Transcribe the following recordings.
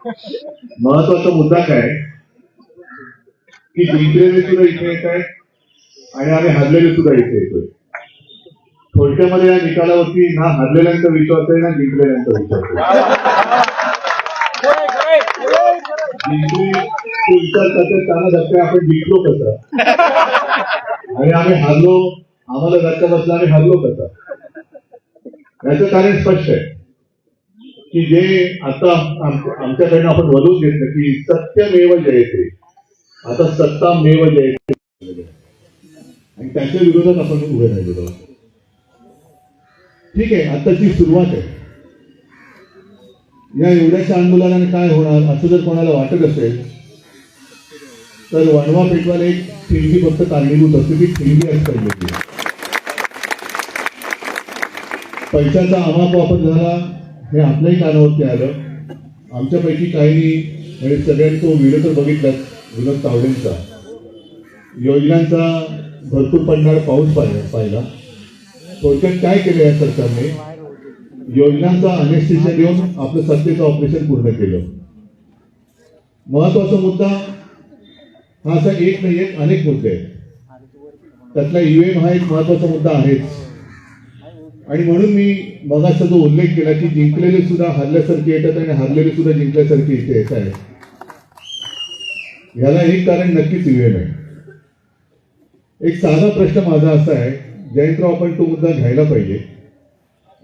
महत्वाचा मुद्दा काय की जिंकलेले सुद्धा इथे येत आहेत आणि आम्ही हरलेले सुद्धा इथे येतोय. थोडक्यामध्ये या निकालावरती ना हरलेल्यांचा विश्वास आहे ना जिंकलेल्यांचा विश्वास आहे. जिंकली तो विचार करतात त्यांना धक्का आपण जिंकलो कसं आणि आम्ही हरलो, आम्हाला धक्का बसला आणि हरलो कसं. याचं कारण स्पष्ट आहे की जे आता आमच्याकडनं आपण वधून घेतलं की सत्यमेव जयते, आता सत्तामेव जयते आणि त्याच्या विरोधात आपण उभे राहिलेलो. ठीक आहे, आताची सुरुवात आहे. या एवढ्याच्या आंदोलनाने काय होणार असं जर कोणाला वाटत असेल तर वणवा पेटवायला एक ठिणगी फक्त कारणीभूत असते, ती ठिणगी असते. पैशाचा अमाप वापर झाला हे आपल्याही कानावरती आलं. आमच्यापैकी काही म्हणजे सगळ्यांनी तो व्हिडिओ तर बघितलाच विनोद तावडेंचा. योजनांचा भरपूर पडणारा पाऊस पाहिला. थोडक्यात काय केलं या सरकारने, योजनांचा अनेस्थिसिया देऊन आपलं सत्तेचं ऑपरेशन पूर्ण केलं. महत्वाचा मुद्दा हा असा एक नाही, एक अनेक मुद्दे आहेत. त्यातला ईव्हीएम हा एक महत्वाचा मुद्दा आहेच. आणि म्हणून मी मगाचा जो उल्लेख केला की जिंकलेले सुद्धा हरल्यासारखे येतात आणि हरलेले सुद्धा जिंकल्यासारखे इथे येत आहेत, याला एक कारण नक्कीच ईव्हीएम आहे. एक साधा प्रश्न माझा असा आहे, जयंतराव, आपण तो मुद्दा घ्यायला पाहिजे.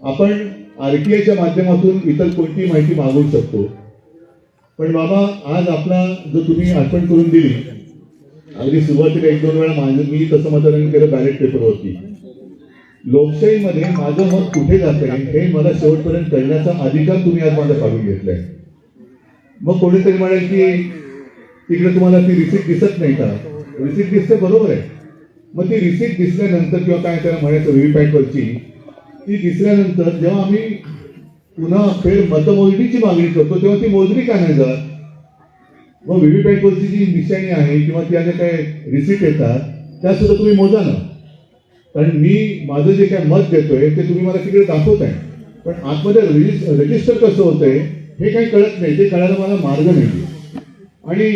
आपण आरटीआयच्या माध्यमातून इतर कोणतीही माहिती मागवू शकतो, पण बाबा आज आपला जो तुम्ही आठवण करून दिली, अगदी सुरुवातीला 1-2 वेळा मी तसं मतदान केलं बॅलेट पेपरवरती. लोकशाहीमध्ये माझं मत कुठे जाते हे मला शेवटपर्यंत कळण्याचा अधिकार तुम्ही आज माझा काढून घेतलाय. मग कोणीतरी म्हणेल की तिकडे तुम्हाला ती रिसिप्ट दिसत नाही का? रिसिप्ट दिसते, बरोबर आहे. मग ती रिसिप्ट दिसल्यानंतर किंवा काय त्याला म्हणायचं व्हीव्हीपॅटवरची ती दिसल्यानंतर जेव्हा आम्ही पुन्हा फेर मतमोजणीची मागणी करतो तेव्हा ती मोजणी का नाही जात? मग व्हीव्हीपॅटवरची जी निशाणी आहे किंवा त्या ज्या काय रिसिप्ट येतात त्या सुद्धा तुम्ही मोजा ना. कारण मी माझं जे काय मत देतोय ते तुम्ही मला तिकडे दाखवताय, पण आतमध्ये रजिस्टर कसं होतंय हे काही कळत नाही. ते कळायला मला मार्ग नाही. आणि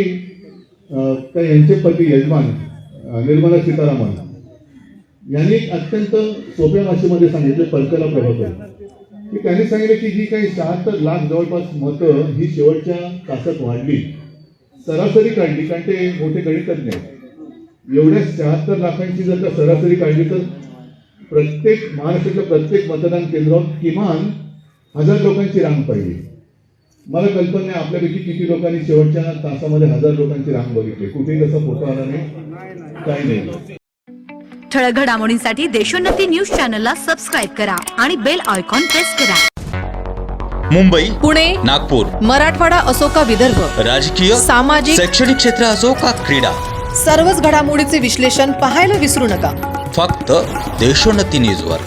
त्या यांचे पती यजमान निर्मला सीतारामन यांनी अत्यंत सोप्या भाषेमध्ये सांगितलं कल्पना प्रभाकर की त्यांनी सांगितलं की जी काही 76 लाख जवळपास मतं ही शेवटच्या तासात वाढली, सरासरी काढली, कारण ते मोठे गणितज्ञ आहेत. एवढ्या 76 लाखांची जर का सरासरी काढली तर महाराष्ट्राच्या प्रत्येक मतदान केंद्रावर किमान 1000 लोकांची रांग पाहिली. मला कल्पना नाही आपल्यापैकी किती लोकांनी शेवटच्या तासामध्ये 1000 लोकांची रांग बघितली. कुठेही तसा फोटो आला नाही, काही नाही. ठळक घडामोडींसाठी देशोन्नती न्यूज चॅनलला सबस्क्राईब करा आणि बेल आयकॉन प्रेस करा. मुंबई, पुणे, नागपूर, मराठवाडा असो का विदर्भ, राजकीय, सामाजिक, शैक्षणिक क्षेत्र असो का क्रीडा, सर्वच घडामोडीचे विश्लेषण पाहायला विसरू नका. फक्त देशोन्नती न्यूजवर.